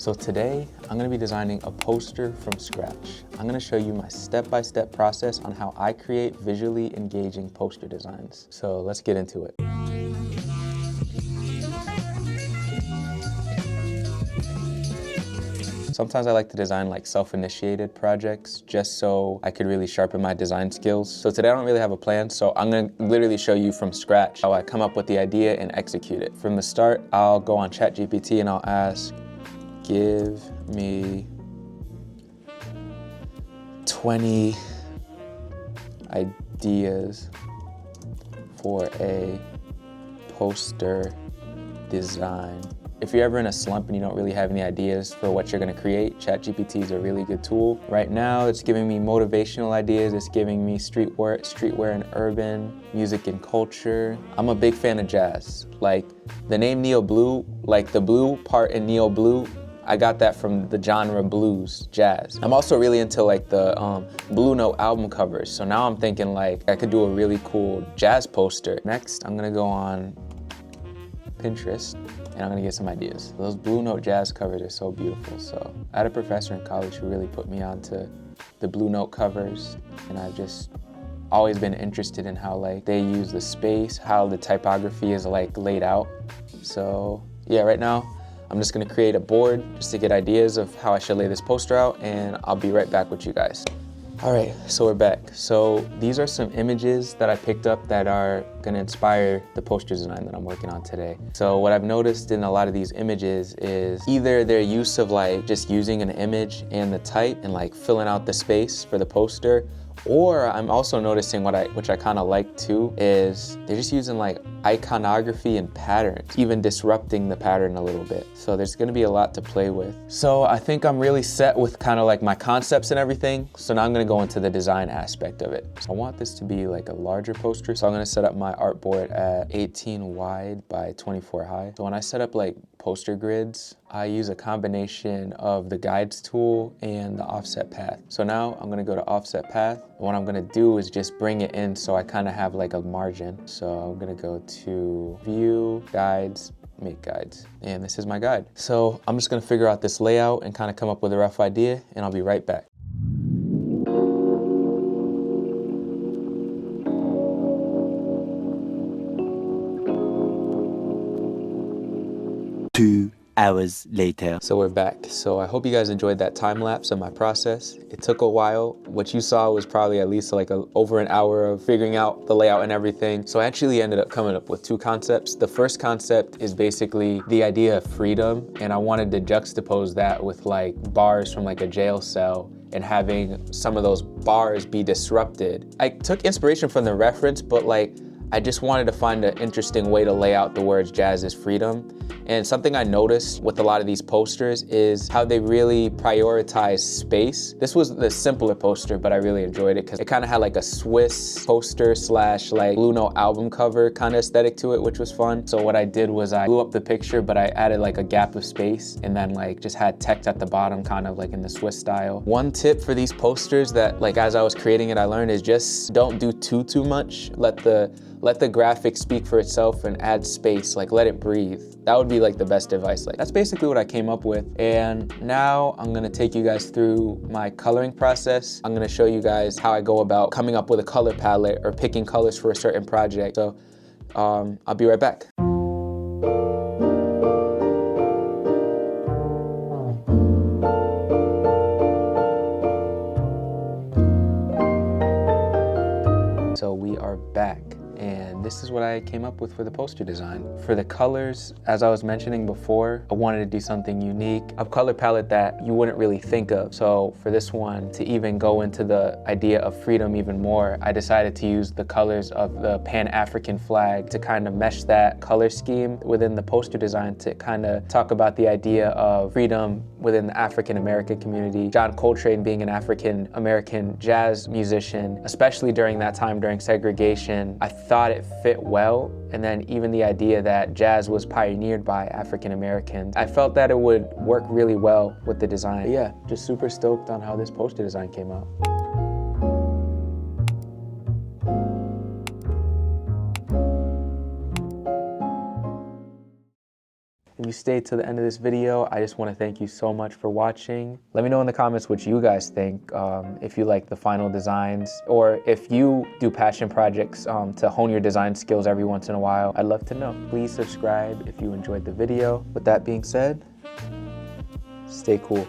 So today, I'm gonna be designing a poster from scratch. I'm gonna show you my step-by-step process on how I create visually engaging poster designs. So let's get into it. Sometimes I like to design like self-initiated projects just so I could really sharpen my design skills. So today I don't really have a plan, so I'm gonna literally show you from scratch how I come up with the idea and execute it. From the start, I'll go on ChatGPT and I'll ask, give me 20 ideas for a poster design. If you're ever in a slump and you don't really have any ideas for what you're gonna create, ChatGPT is a really good tool. Right now, it's giving me motivational ideas. It's giving me streetwear and urban, music and culture. I'm a big fan of jazz. Like the name Neo Blue, like the blue part in Neo Blue, I got that from the genre blues, jazz. I'm also really into like the Blue Note album covers. So now I'm thinking like I could do a really cool jazz poster. Next, I'm gonna go on Pinterest and I'm gonna get some ideas. Those Blue Note jazz covers are so beautiful. So I had a professor in college who really put me onto the Blue Note covers, and I've just always been interested in how like they use the space, how the typography is like laid out. So yeah, right now I'm just gonna create a board just to get ideas of how I should lay this poster out, and I'll be right back with you guys. All right, so we're back. So these are some images that I picked up that are gonna inspire the poster design that I'm working on today. So what I've noticed in a lot of these images is either their use of like just using an image and the type and like filling out the space for the poster, or I'm also noticing which I kind of like too, is they're just using like iconography and patterns, even disrupting the pattern a little bit. So there's gonna be a lot to play with. So I think I'm really set with kind of like my concepts and everything. So now I'm gonna go into the design aspect of it. So I want this to be like a larger poster. So I'm gonna set up my artboard at 18 wide by 24 high. So when I set up like poster grids, I use a combination of the guides tool and the offset path. So now I'm gonna go to offset path. What I'm gonna do is just bring it in so I kind of have like a margin. So I'm gonna go to view, guides, make guides. And this is my guide. So I'm just gonna figure out this layout and kind of come up with a rough idea, and I'll be right back. 2 hours later. So we're back. So I hope you guys enjoyed that time lapse of my process. It took a while. What you saw was probably at least like over an hour of figuring out the layout and everything. So I actually ended up coming up with two concepts. The first concept is basically the idea of freedom, and I wanted to juxtapose that with like bars from like a jail cell and having some of those bars be disrupted. I took inspiration from the reference, but like I just wanted to find an interesting way to lay out the words jazz is freedom. And something I noticed with a lot of these posters is how they really prioritize space. This was the simpler poster, but I really enjoyed it because it kind of had like a Swiss poster slash like Blue Note album cover kind of aesthetic to it, which was fun. So what I did was I blew up the picture, but I added like a gap of space and then like just had text at the bottom, kind of like in the Swiss style. One tip for these posters that like as I was creating it, I learned is just don't do too much. Let the graphic speak for itself and add space, like let it breathe. That would be like the best advice. Like that's basically what I came up with. And now I'm gonna take you guys through my coloring process. I'm gonna show you guys how I go about coming up with a color palette or picking colors for a certain project. So I'll be right back. So we are back, and this is what I came up with for the poster design. For the colors, as I was mentioning before, I wanted to do something unique, a color palette that you wouldn't really think of. So for this one, to even go into the idea of freedom even more, I decided to use the colors of the Pan-African flag to kind of mesh that color scheme within the poster design to kind of talk about the idea of freedom within the African-American community. John Coltrane being an African-American jazz musician, especially during that time, during segregation, I thought it fit well. And then even the idea that jazz was pioneered by African-Americans, I felt that it would work really well with the design. But yeah, just super stoked on how this poster design came out. If you stayed to the end of this video, I just want to thank you so much for watching. Let me know in the comments what you guys think, if you like the final designs, or if you do passion projects to hone your design skills every once in a while. I'd love to know. Please subscribe if you enjoyed the video. With that being said, stay cool.